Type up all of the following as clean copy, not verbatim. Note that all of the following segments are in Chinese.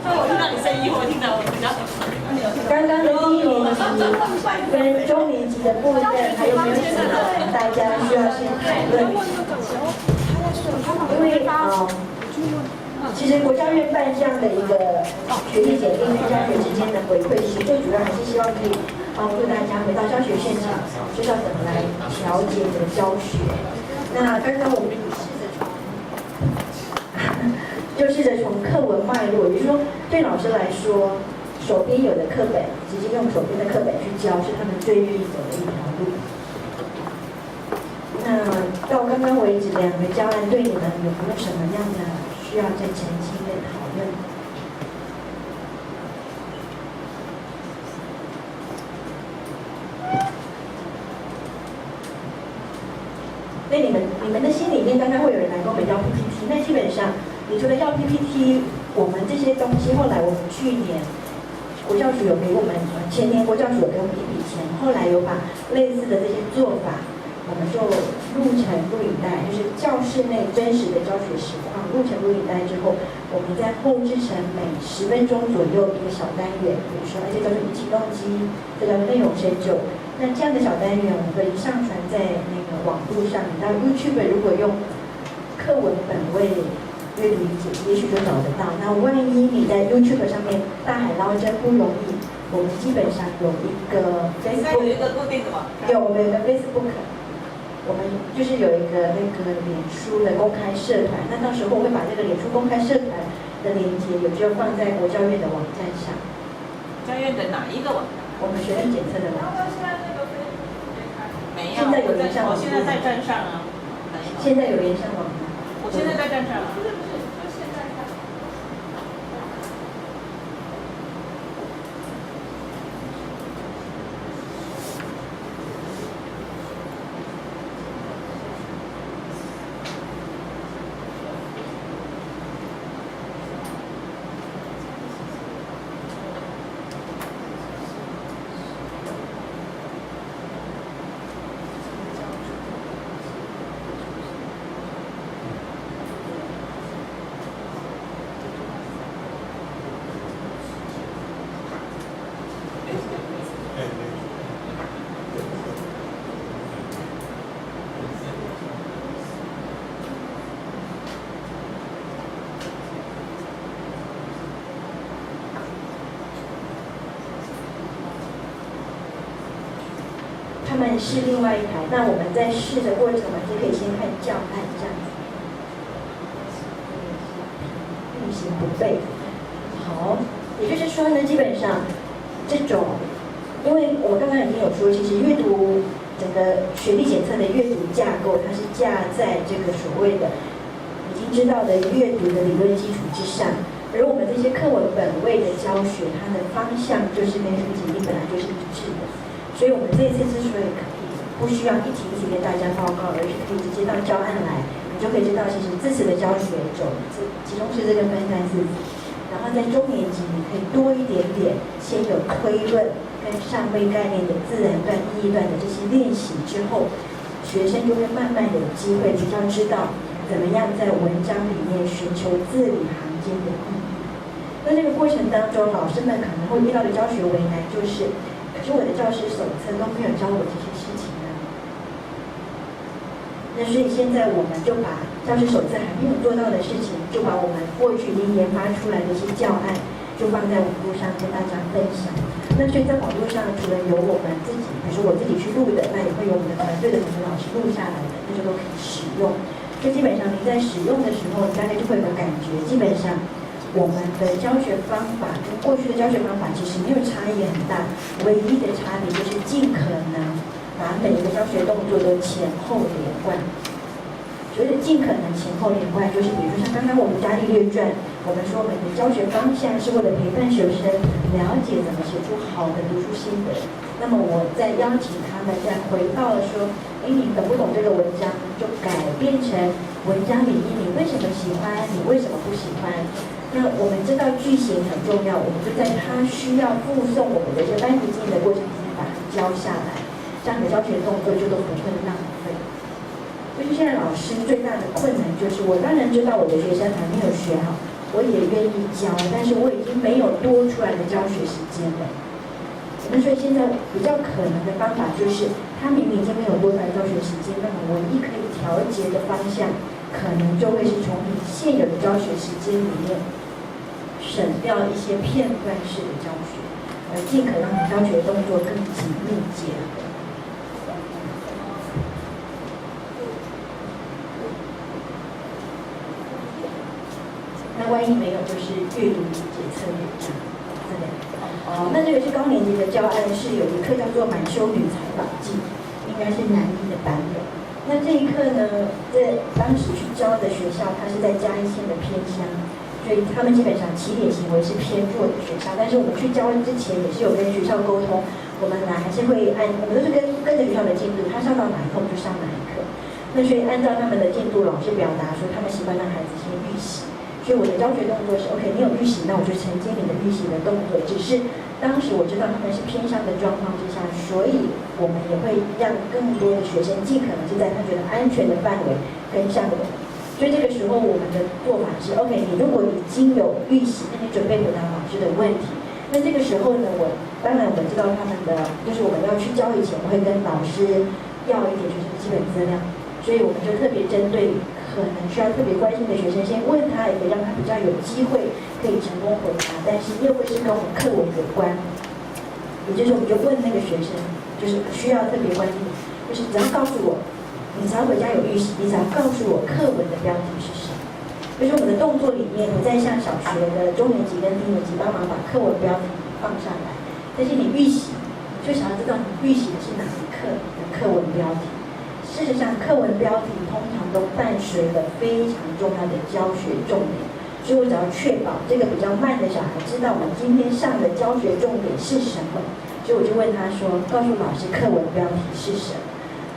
所以我听到你声音，我听到我比较。刚刚的低年级跟中年级的部分，还有没有什么大家需要先讨论？因为其实国教院办这样的一个学历检定跟教学之间的回馈，其实最主要还是希望可以帮助大家回到教学现场，知道怎么来调节你的教学。那刚刚我们试着从课文脉络，也就是说，对老师来说，手边有的课本，直接用手边的课本去教，是他们最愿意走的一条路。那到刚刚为止，两个教案对你们有没有什么样的需要再澄清的讨论？那你们的心里面刚刚会有人来跟我们要 PPT， 那基本上你除了要 PPT， 我们这些东西后来我们去年国教署有给我们，前年国教署有给我们一笔钱，后来有把类似的这些做法，我们就录成录影带，就是教室内真实的教学实况，录成录影带之后，我们再后制成每10分钟左右一个小单元，比如说这叫做引起动机，这叫做内容深究。那这样的小单元，我们可以上传在那个网络上。你到 YouTube 如果用课文本位阅读理解，也许就找得到。那万一你在 YouTube 上面大海捞针不容易，我们基本上有一个 Facebook， 有一个固定的网站，有我们有个 Facebook， 我们就是有一个那个脸书的公开社团。那到时候我会把这个脸书公开社团的链接，有就放在国教院的网站上。教院的哪一个网站？我们学生检测的网站。没有，现在有连上网，我现在在站上啊。现在有连上网吗？我现在在站上啊。他们是另外一台，那我们在试的过程，我们就可以先看教案这样子，运行不备。好，也就是说呢，基本上这种，因为我刚刚已经有说，其实阅读整个学历检测的阅读架构，它是架在这个所谓的已经知道的阅读的理论基础之上，而我们这些课文本位的教学，它的方向就是跟学历检定本来就是一致的。所以我们这一次之所以可以不需要一题一题跟大家报告，而是可以直接到教案来，你就可以知道，其实字词的教学走集中式这个分3次，然后在中年级你可以多一点点，先有推论跟上位概念的自然段、意义段的这些练习之后，学生就会慢慢有机会比较知道怎么样在文章里面寻求字里行间的意义。那这个过程当中，老师们可能会遇到的教学为难就是。可是我的教师手册都没有教我这些事情啊。那所以现在我们就把教师手册还没有做到的事情，就把我们过去已经研发出来的一些教案，就放在网络上跟大家分享。那所以在网络上，除了有我们自己，比如说我自己去录的，那也会有我们的团队的同学老师录下来的，那就都可以使用。所以基本上您在使用的时候，你大概就会有感觉，基本上。我们的教学方法跟过去的教学方法其实没有差异很大，唯一的差别就是尽可能把每一个教学动作都前后连贯。所谓的尽可能前后连贯，就是比如说像刚刚我们伽利略传，我们说我们的教学方向是为了陪伴学生了解怎么写出好的读书心得。那么我再邀请他们再回到了说，你懂不懂这个文章，就改变成文章里面你为什么喜欢，你为什么不喜欢。那我们知道句型很重要，我们就在他需要附送我们的一些班级经验的过程中把它教下来，这样的教学动作就都不会浪费。所以现在老师最大的困难就是，我当然知道我的学生还没有学好，我也愿意教，但是我已经没有多出来的教学时间了。那所以现在比较可能的方法就是，他明明已经没有多出来教学时间，那么唯一可以调节的方向，可能就会是从你现有的教学时间里面省掉一些片段式的教学，而尽可让你教学动作更紧密结合。那万一没有，就是阅读理解策略这样，这两个。那这个是高年级的教案，是有一课叫做《满修女采访记》，应该是南一的版本。那这一课呢，在当时去教的学校，它是在嘉义县的偏乡，所以他们基本上起点行为是偏弱的学校。但是我们去教之前也是有跟学校沟通，我们还是会我们都是跟着学校的进度，他上到哪一课我们就上哪一课。那所以按照他们的进度，老师表达说他们习惯让孩子先预习。所以我的教学动作是 OK， 你有预习，那我就承接你的预习的动作。只是当时我知道他们是偏向的状况之下，所以我们也会让更多的学生尽可能是在他觉得安全的范围跟上我们。所以这个时候我们的做法是 OK， 你如果已经有预习，那你准备回答老师的问题。那这个时候呢，当然我知道他们的就是我们要去教以前，我会跟老师要一点就是基本资料，所以我们就特别针对可能需要特别关心的学生，先问他，也可以让他比较有机会可以成功回答，但是又会是跟我们课文有关。也就是我们就问那个学生，就是需要特别关心，就是只要告诉我，你只要回家有预习，你只要告诉我课文的标题是什么。就是我们的动作里面，不再像小学的中年级跟低年级帮忙把课文标题放上来，但是你预习，就想要知道你预习的是哪一课的课文标题。事实上，课文标题通常都伴随了非常重要的教学重点，所以我只要确保这个比较慢的小孩知道我们今天上的教学重点是什么，所以我就问他说：“告诉老师课文标题是什么？”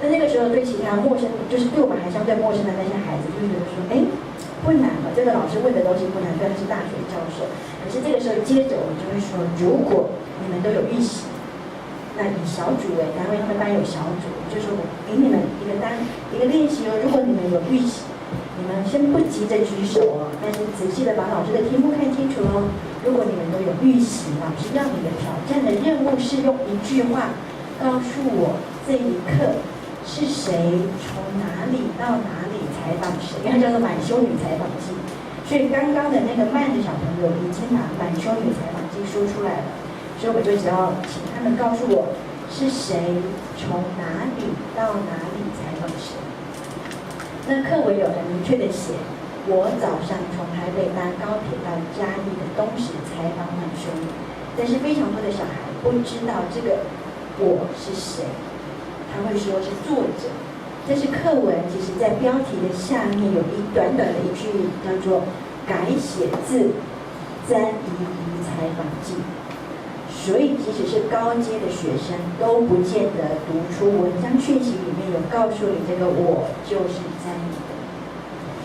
那个时候对其他陌生，就是对我们还相对陌生的那些孩子，就会觉得说：“哎，不难嘛，这个老师问的东西不难，虽然是大学教授。”可是这个时候接着我们就会说：“如果你们都有预习。”那以小组为单位，他们班有小组，就是我给你们一个练习哦。如果你们有预习，你们先不急着举手哦，但是仔细的把老师的题目看清楚哦。如果你们都有预习，老师要你的挑战的任务是用一句话告诉我这一课是谁从哪里到哪里采访谁，因为它叫做满修女采访记。所以刚刚的那个慢的小朋友已经把满修女采访记说出来了。所以我就只要请他们告诉我是谁从哪里到哪里采访谁。那课文有很明确的写，我早上从台北搭高铁到嘉义的东石采访满修女，但是非常多的小孩不知道这个我是谁，他会说是作者。但是课文其实在标题的下面有一短短的一句叫做改写自詹怡怡采访记。所以，即使是高阶的学生，都不见得读出文章讯息里面有告诉你这个我就是詹怡的。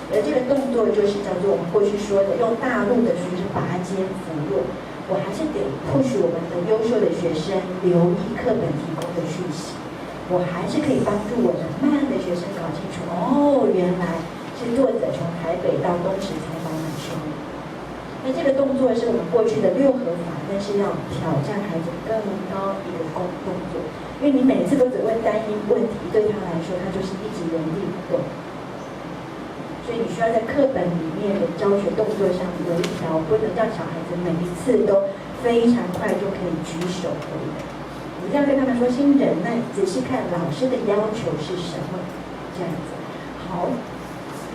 而这个动作就是叫做我们过去说的，用大陆的说是拔尖扶弱。我还是得push我们的优秀的学生留意课本提供的讯息，我还是可以帮助我们慢的学生搞清楚，哦，原来是作者从台北到东石采访满修女。那这个动作是我们过去的6合法，但是要挑战孩子更高一个动作，因为你每次都只问单一问题，对他来说，他就是一直原地不动。所以你需要在课本里面的教学动作上有一条，不能让小孩子每一次都非常快就可以举手回答。你一定要跟他们说，先忍耐，仔细看老师的要求是什么，这样子。好。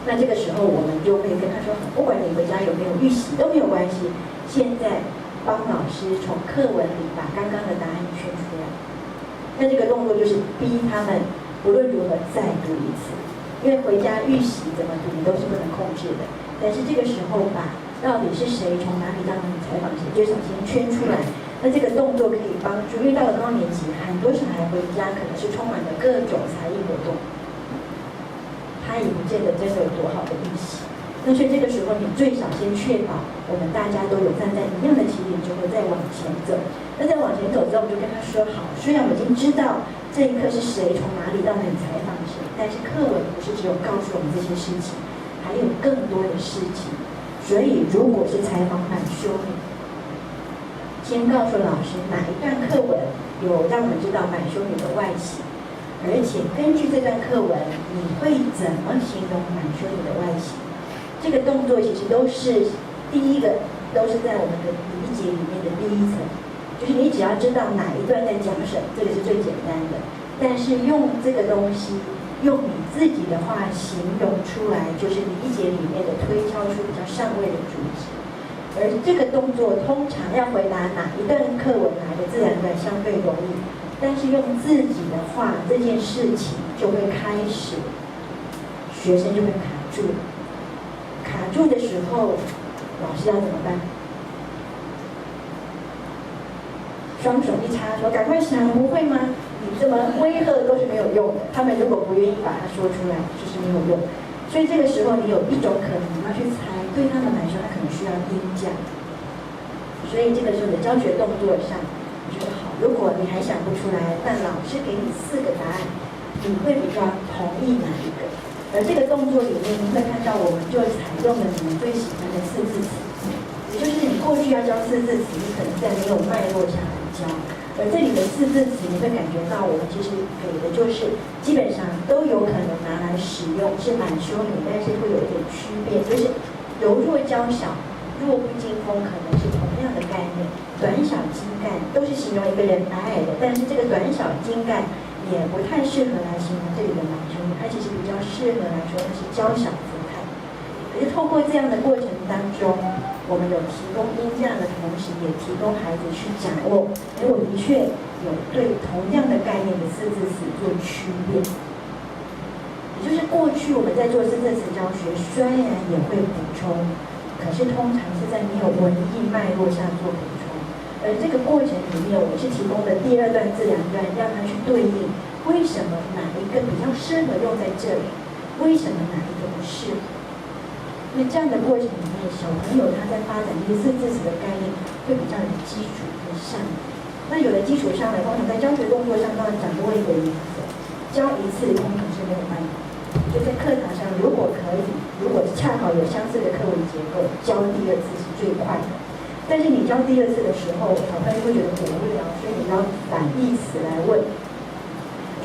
那这个时候，我们就会跟他说，不管你回家有没有预习都没有关系。现在帮老师从课文里把刚刚的答案圈出来。那这个动作就是逼他们无论如何再读一次，因为回家预习怎么读你都是不能控制的。但是这个时候把到底是谁从哪里到哪里采访谁，最少先圈出来。那这个动作可以帮助，因为到了高年级，很多小孩回家可能是充满了各种才艺活动。他也不见得真的有多好的预习，那所以这个时候你最少先确保我们大家都有站在一样的起点之后再往前走。那在往前走之后，我们就跟他说好，虽然我已经知道这一课是谁从哪里到哪里采访谁，但是课文不是只有告诉我们这些事情，还有更多的事情。所以如果是采访满修女，先告诉老师哪一段课文有让我们知道满修女的外形，而且根据这段课文，你会怎么形容满修女的外形？这个动作其实都是第一个，都是在我们的理解里面的第一层，就是你只要知道哪一段在讲什么，这个是最简单的。但是用这个东西，用你自己的话形容出来，就是理解里面的推敲出比较上位的主旨。而这个动作通常要回答哪一段课文哪个自然段相对容易，但是用自己的话，这件事情就会开始，学生就会卡住。卡住的时候，老师要怎么办？双手一插，说赶快想，不会吗？你这么威吓都是没有用的。他们如果不愿意把它说出来，就是没有用。所以这个时候，你有一种可能，你要去猜，对他们来说，他可能需要音价。所以这个时候的教学动作上，你觉得好。如果你还想不出来，但老师给你4个答案，你会比较同意哪一个？而这个动作里面，你会看到我们就采用了你们最喜欢的4字词，也就是你过去要教4字词，你可能在没有脉络下来教。而这里的4字词，你会感觉到我们其实给的就是基本上都有可能拿来使用，是满修女，但是会有一点区别，就是柔弱娇小、弱不禁风，可能是同样的概念。短小精干都是形容一个人矮矮的，但是这个短小精干也不太适合来形容这里的满修女，它其实比较适合来说它是娇小姿态。可是透过这样的过程当中，我们有提供音价的同时，也提供孩子去掌握，而我的确有对同样的概念的4字词做区别。也就是过去我们在做4字词教学，虽然也会补充，可是通常是在没有文艺脉络下做补充。而这个过程里面，我们是提供的第2段、自然段，让他去对应为什么哪一个比较适合用在这里，为什么哪一个不适合。那这样的过程里面，小朋友他在发展这些4字词的概念会比较有基础跟上来。那有了基础上来，通常在教学动作上当然掌握一个原则，教一次通常是没有办法。就在课堂上，如果可以，如果恰好有相似的课文结构，教第2次是最快的。但是你教第2次的时候，小朋友会觉得很无聊，所以你要反义词来问。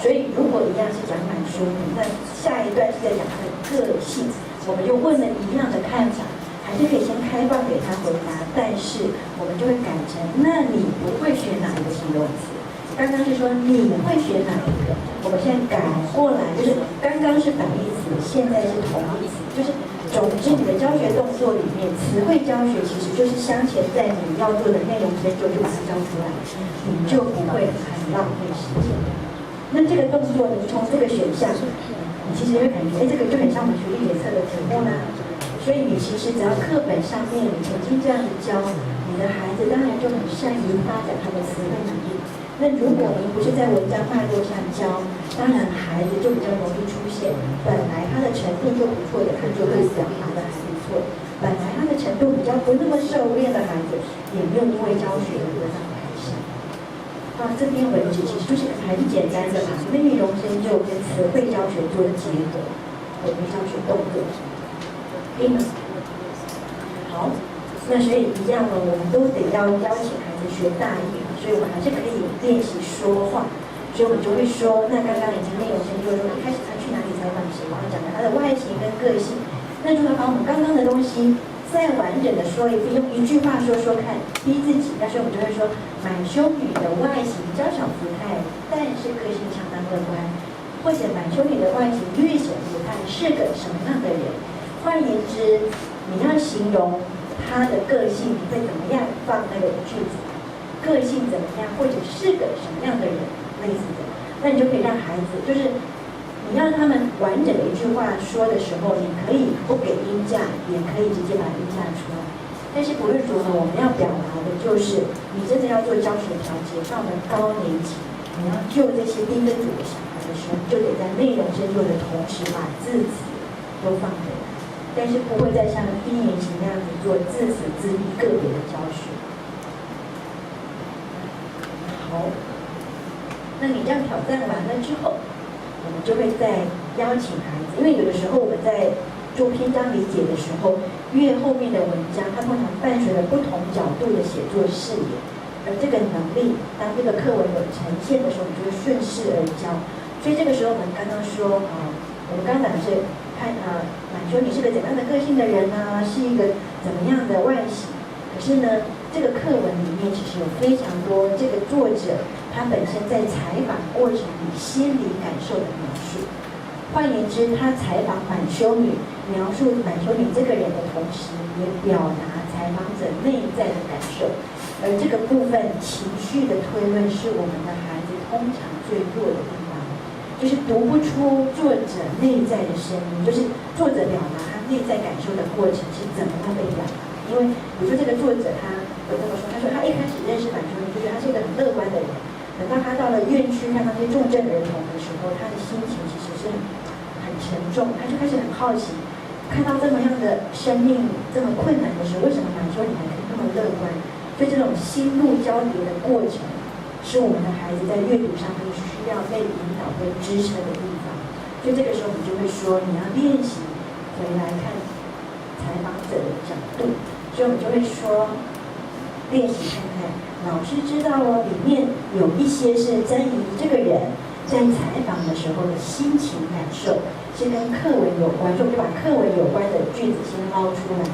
所以如果一样是讲满修女，那下一段是在讲她的个性。我们就问了一样的看法，还是可以先开放给他回答，但是我们就会改成：那你不会选哪一个形容词？刚刚是说你会选哪一个？我们现在改过来，就是刚刚是反义词，现在是同义词，就是总之你的教学动作里面，词汇教学其实就是镶嵌在你要做的内容之中，就把它教出来，你就不会很浪费时间。那这个动作，你从这个选项。你其实会感觉，这个就很像我们学历检测的题目啦。所以你其实只要课本上面你曾经这样子教，你的孩子当然就很善于发展他的词汇能力。那如果你不是在文章脉络上教，当然孩子就比较容易出现本来他的程度就不错的，他就会表达的还不错；本来他的程度比较不那么熟练的孩子，也没有因为教学而得到改善。到这边为止，其实就是很简单的把内容深究跟词汇教学做结合，我们教学动作，可以吗？好，那所以一样呢，我们都得要邀请孩子学大语，所以我们还是可以练习说话，所以我们就会说，那刚刚已经内容深究说，一开始他去哪里采访谁，然后讲了他的外形跟个性，那如何把我们刚刚的东西再完整的说一遍，用一句话说说看，逼自己。那时候我们就会说，满修女的外形娇小姿态，但是个性相当乐观，或者满修女的外形略显不态，是个什么样的人？换言之，你要形容她的个性，你会怎么样放那个句子？个性怎么样，或者是个什么样的人，类似的，那你就可以让孩子就是。你让他们完整的一句话说的时候，你可以不给音价，也可以直接把音价出来。但是不论如何，我们要表达的就是，你真的要做教学调节，到了高年级，你要就这些低分组的小孩的时候，就得在内容深究的同时，把字词都放回来。但是不会再像低年级那样子做字词字义个别的教学。好，那你这样挑战完了之后。我们就会再邀请孩子，因为有的时候我们在做篇章理解的时候，越后面的文章，它通常伴随了不同角度的写作视野，而这个能力，当这个课文有呈现的时候，你就会顺势而教。所以这个时候我们刚刚说我们刚刚讲的是看满修你是个怎样的个性的人啊，是一个怎么样的外形。可是呢，这个课文里面其实有非常多这个作者他本身在采访过程里心理感受的描述。换言之，他采访满修女，描述满修女这个人的同时，也表达采访者内在的感受。而这个部分情绪的推论是我们的孩子通常最弱的地方，就是读不出作者内在的声音，就是作者表达他内在感受的过程是怎么样被表达。因为比如说这个作者他有这么说，他说他一开始认识满修女就觉得他是一个很乐观的人，等到他到了院区看到那些重症儿童的时候，他的心情其实是很沉重，他就开始很好奇，看到这么样的生命这么困难的时候，为什么满修女还可以那么乐观？所以这种心路交叠的过程，是我们的孩子在阅读上面需要被引导、被支撑的地方。所以这个时候我们就会说，你要练习回来看采访者的角度。所以我们就会说，练习看看，老师知道哦，里面有一些是詹怡这个人在采访的时候的心情感受，是跟课文有关，所以我们就把课文有关的句子先捞出来，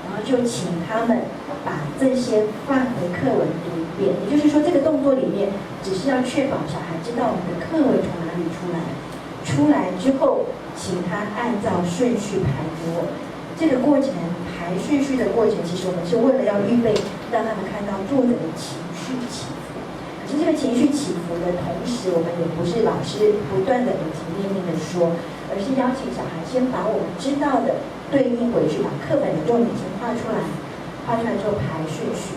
然后就请他们把这些放回课文读一遍。也就是说，这个动作里面只是要确保小孩知道我们的课文从哪里出来，出来之后，请他按照顺序排播。这个过程排顺序的过程，其实我们是为了要预备，让他们看到作者的情绪起伏。可是这个情绪起伏的同时，我们也不是老师不断的耳提面命的说，而是邀请小孩先把我们知道的对应回去，把课本的重点先画出来，画出来之后排顺序。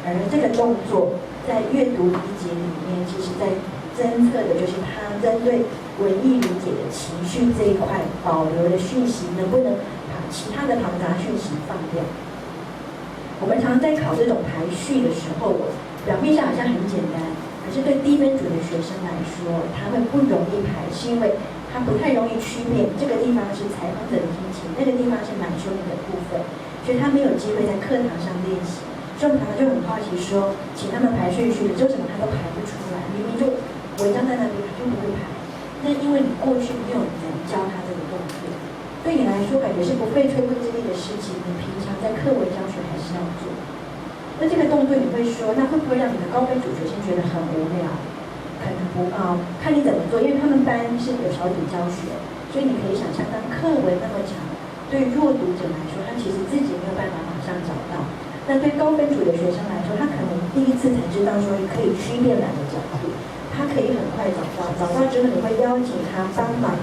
而这个动作在阅读理解里面，其实在侦测的就是他针对文艺理解的情绪这一块保留的讯息能不能把其他的庞杂讯息放掉。我们常常在考这种排序的时候，表面上好像很简单，可是对低分组的学生来说，他们不容易排，是因为他不太容易区别这个地方是采访者的心情，那个地方是满修女的部分，所以他没有机会在课堂上练习。所以我们常常就很好奇说，请他们排顺序，为什么他都排不出来？明明就文章在那边，他就不会排。那因为你过去没有人教他这个动作，对你来说感觉是不费吹灰之力的事情，你平常在课文教学还是要做。那这个动作你会说，那会不会让你的高分组学生觉得很无聊？可能不看你怎么做，因为他们班是有小组教学，所以你可以想象，当课文那么长，对弱读者来说，他其实自己没有办法马上找到。但对高分组的学生来说，他可能第一次才知道说可以区辨哪个角度，他可以很快找到，找到之后你会邀请他帮忙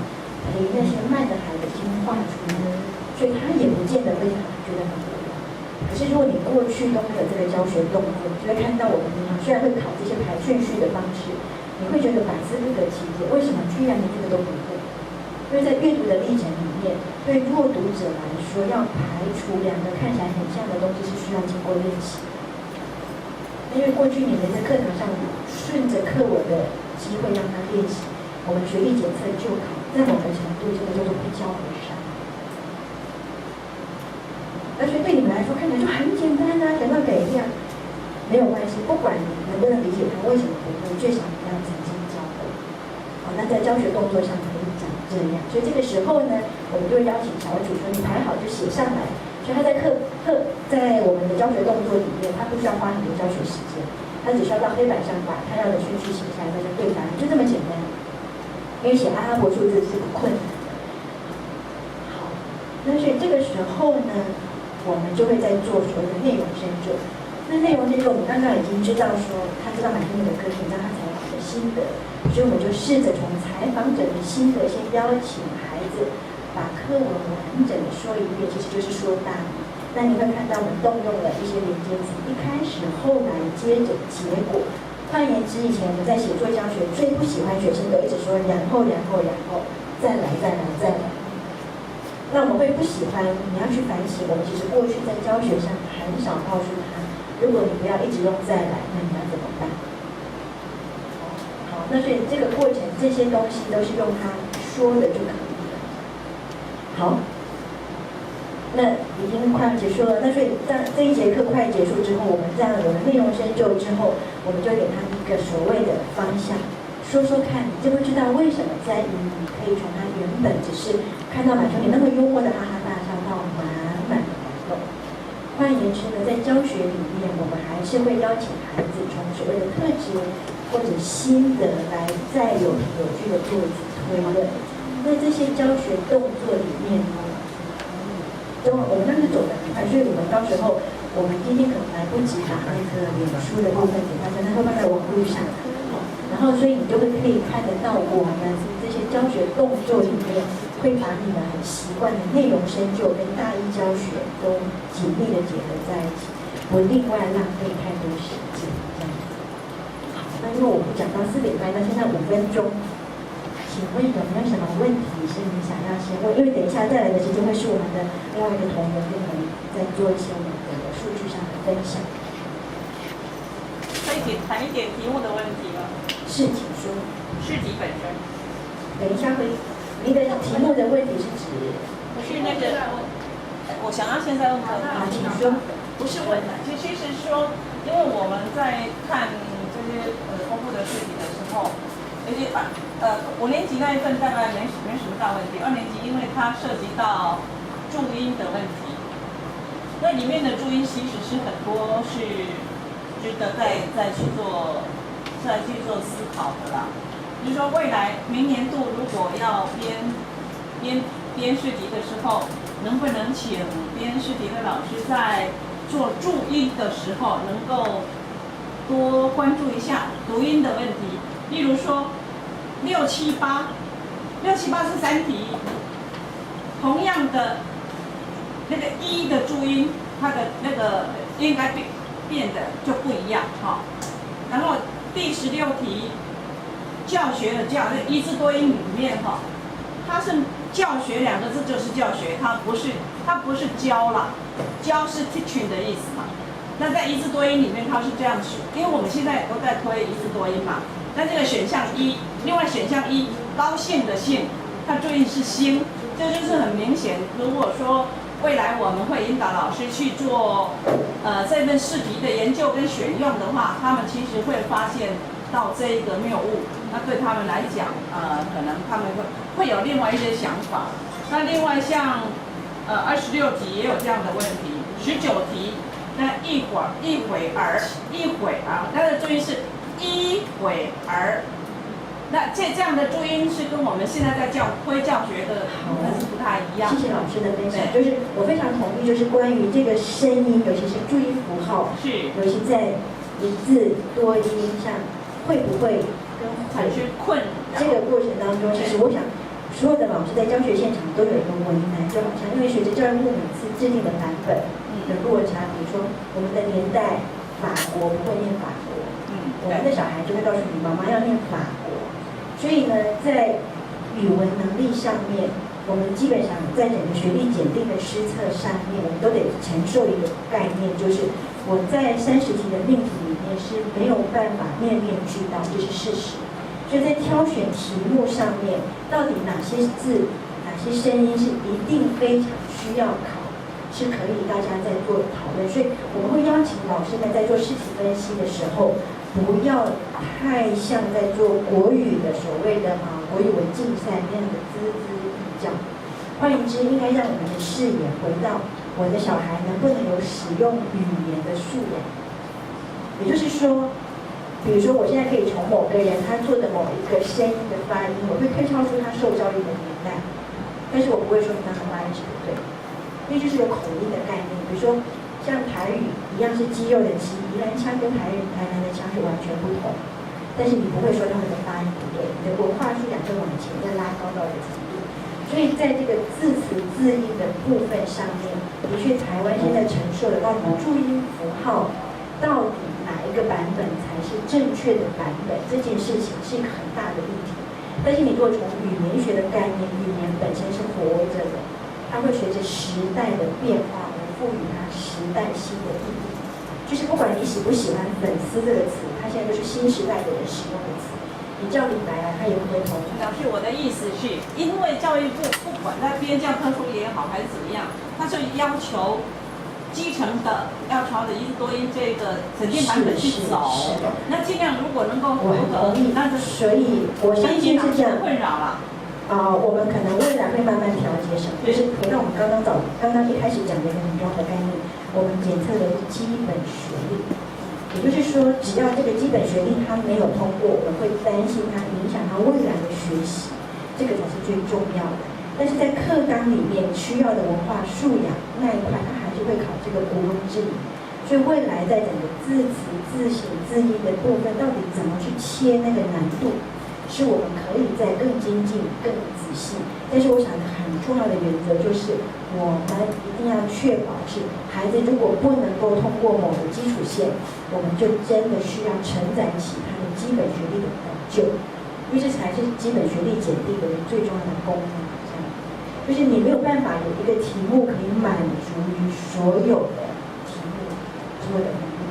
陪那些慢的孩子先画出来，所以他也不见得会觉得很无聊。可是如果你过去都没有这个教学动作，你就会看到我们平常虽然会考这些排顺序的方式，你会觉得百思不得其解，为什么居然连这个都不会？因为在阅读的历程里面，对弱读者来说，要排除两个看起来很像的东西是需要经过练习。因为过去你们在课堂上顺着课文的机会让他练习，我们学历检测就考，在某个程度这个叫做不教而上。而且对你们来说看起来就很简单啊，等到给量没有关系，不管你能不能理解他为什么不会，最少你要曾经教过。好，那在教学动作上可以讲这样，所以这个时候呢，我们就会邀请小组说，你排好就写上来。所以他在在我们的教学动作里面，他不需要花很多教学时间，他只需要到黑板上把他要的顺序写下来，大家对答案，就这么简单。因为写阿拉伯数字是不困难的。好，那所以这个时候呢，我们就会在做所谓的内容深究。那内容深究，我们刚刚已经知道说，他知道满天的个性，让他采访的心得，所以我们就试着从采访者的心得先邀请孩子把课文完整的说一遍，其实就是说大意。那你会看到我们动用了一些连接词，一开始、后来、接着、结果。换言之，以前我们在写作教学最不喜欢学生都一直说然后，再来。那我们会不喜欢，你要去反省。我们其实过去在教学上很少告诉他，如果你不要一直用再来，那你要怎么办？好，那所以这个过程，这些东西都是用他说的就可以了。好，那已经快要结束了，那所以这一节课快结束之后，我们这样有了内容深究之后，我们就给他一个所谓的方向，说说看，你就会知道为什么在英语可以从他原本只是看到马兄你那么幽默的哈哈大笑到满满的感动。换言之呢，在教学里面，我们还是会邀请孩子从所谓的特质或者心得来再有据的做一次推论。那这些教学动作里面呢，我们当时走得很快，所以我们到时候我们今天可能来不及把那个脸书的部分给大家，那会放在网络上。然后，所以你就会可以看得到我们这些教学动作里面，会把你们很习惯的内容深究跟大一教学都紧密的结合在一起，不另外浪费太多时间。这样。好，那因为我们讲到4点半，那现在5分钟。请问有没有什么问题是你想要先问？因为等一下再来的时间会是我们的另外一个同仁跟我们再做一些我们的数据上的分享。可以谈一点题目的问题吗？是，请说。市集本身。等一下会，您的题目的问题是指？不是那个，我想要现在问的。好，请说。不是问的，其实是说，因为我们在看这些公布的试题的时候。而且5年级那一份大概没什么大问题，2年级因为它涉及到注音的问题，那里面的注音其实是很多是值得再去做思考的啦。就是说未来明年度如果要编试题的时候，能不能请编试题的老师在做注音的时候能够多关注一下读音的问题，例如说。6、7、8是3题，同样的那个1的注音，它的那个应该变的就不一样哈。然后第16题，教学的教，那1字多音里面哈，它是教学2个字就是教学，它不是教啦，教是 teaching 的意思嘛。那在1字多音里面，它是这样子，因为我们现在都在推1字多音嘛。那这个选项1，另外选项1，高兴的兴，它注音是兴，这就是很明显。如果说未来我们会引导老师去做这份试题的研究跟选用的话，他们其实会发现到这一个谬误。那对他们来讲，可能他们会有另外一些想法。那另外像26题也有这样的问题，19题，那一会儿，它的注音是。一会儿，那这样的注音是跟我们现在在推教学的那是不太一样。谢谢老师的分享，就是我非常同意，就是关于这个声音，尤其是注音符号，是，尤其在1字多音上，会不会跟产生困扰？这个过程当中，其实我想，所有的老师在教学现场都有一个为难，就好像因为随着教育部每次制定的版本的落差，比如说我们的年代，法国不会念法国。我们的小孩就会告诉你，妈妈要念法国。所以呢，在语文能力上面，我们基本上在整个学历检定的施测上面，我们都得承受一个概念，就是我在30题的命题里面是没有办法面面俱到，这是事实。所以在挑选题目上面，到底哪些字、哪些声音是一定非常需要考，是可以大家在做讨论。所以我们会邀请老师们在做试题分析的时候。不要太像在做国语的所谓的国语文竞赛那样的孜孜以教。换言之，应该让我们的视野回到我的小孩能不能有使用语言的素养。也就是说，比如说我现在可以从某个人他做的某一个声音的发音，我会推敲出他受教育的年代，但是我不会说你刚才发音是不对，因为就是有口音的概念。比如说像台语一样是肌肉的肌，宜兰腔跟台南的腔是完全不同，但是你不会说他们的发音不对，你的文化素养就往前再拉高到一个程度。所以在这个字词字义的部分上面，的确台湾现在承受的到底注音符号到底哪一个版本才是正确的版本，这件事情是一个很大的议题。但是你如果从语言学的概念，语言本身是活着的，它会随着时代的变化而赋予它时代新的意义。就是不管你喜不喜欢粉丝这个词，它现在都是新时代的人使用的词。你叫李白来，他也不会同意。老师，我的意思是，因为教育部不管在编教科书也好还是怎么样，他就要求基层的要朝着一字多音这个审定版本去走。那尽量如果能够符合，那所以我相信是这样。困扰了。我们可能未来会慢慢调节什么？就是回到我们刚刚一开始讲的一个很重要的概念，我们检测的是基本学历，也就是说，只要这个基本学历它没有通过，我们会担心它影响它未来的学习，这个才是最重要的。但是在课纲里面需要的文化素养那一块，它还是会考这个国文治理。所以未来在整个字词、字形、字义的部分，到底怎么去切那个难度？是我们可以再更精进、更仔细，但是我想很重要的原则就是，我们一定要确保是孩子如果不能够通过某个基础线，我们就真的需要承载起他的基本学历的补救，因为这才是基本学历检定的人最重要的功能。这样，就是你没有办法有一个题目可以满足于所有的题目所有的能力。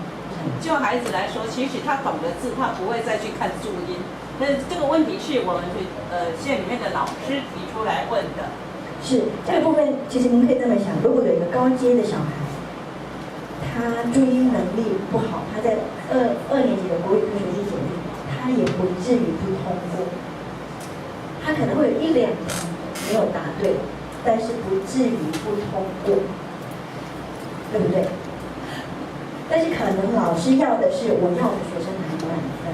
就孩子来说，其实他懂得字，他不会再去看注音。那这个问题是我们县里面的老师提出来问的。是这个部分，其实您可以这么想：如果有一个高阶的小孩，他注音能力不好，他在二年级的国语科学系检定，他也不至于不通过。他可能会有1、2题没有答对，但是不至于不通过，对不对？但是可能老师要的是我要的学生拿满分。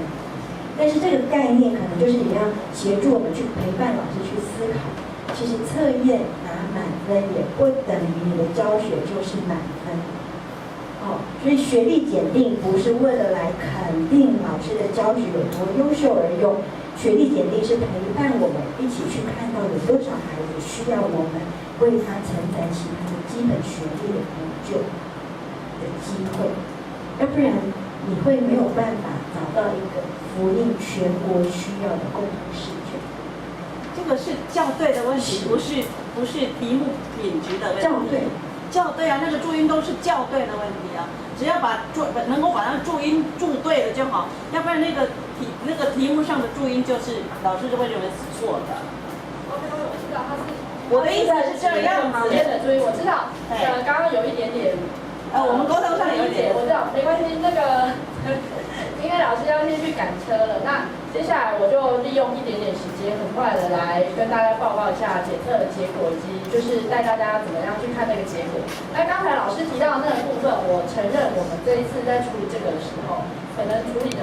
但是这个概念可能就是你要协助我们去陪伴老师去思考，其实测验拿满分也不等于你的教学就是满分。所以学历检定不是为了来肯定老师的教学有多优秀而用，学历检定是陪伴我们一起去看到有多少孩子需要我们为他承载起他的基本学历的补救的机会，要不然你会没有办法找到一个符应全国需要的共同试卷。这个是校对的问题，不是题目品质的问题。校对啊，那个注音都是校对的问题啊。只要能够把那个注音注对了就好，要不然那个题目上的注音就是老师就会认为是错的。我知道他是。我的意思是这样子。的注音我知道，刚刚有一点点。我们沟通上有一点。我知道，没关系。那个，因为老师要先去赶车了，那接下来我就利用一点点时间，很快的来跟大家报告一下检测的结果，以及就是带大家怎么样去看那个结果。那刚才老师提到的那个部分，我承认我们这一次在处理这个的时候，可能处理的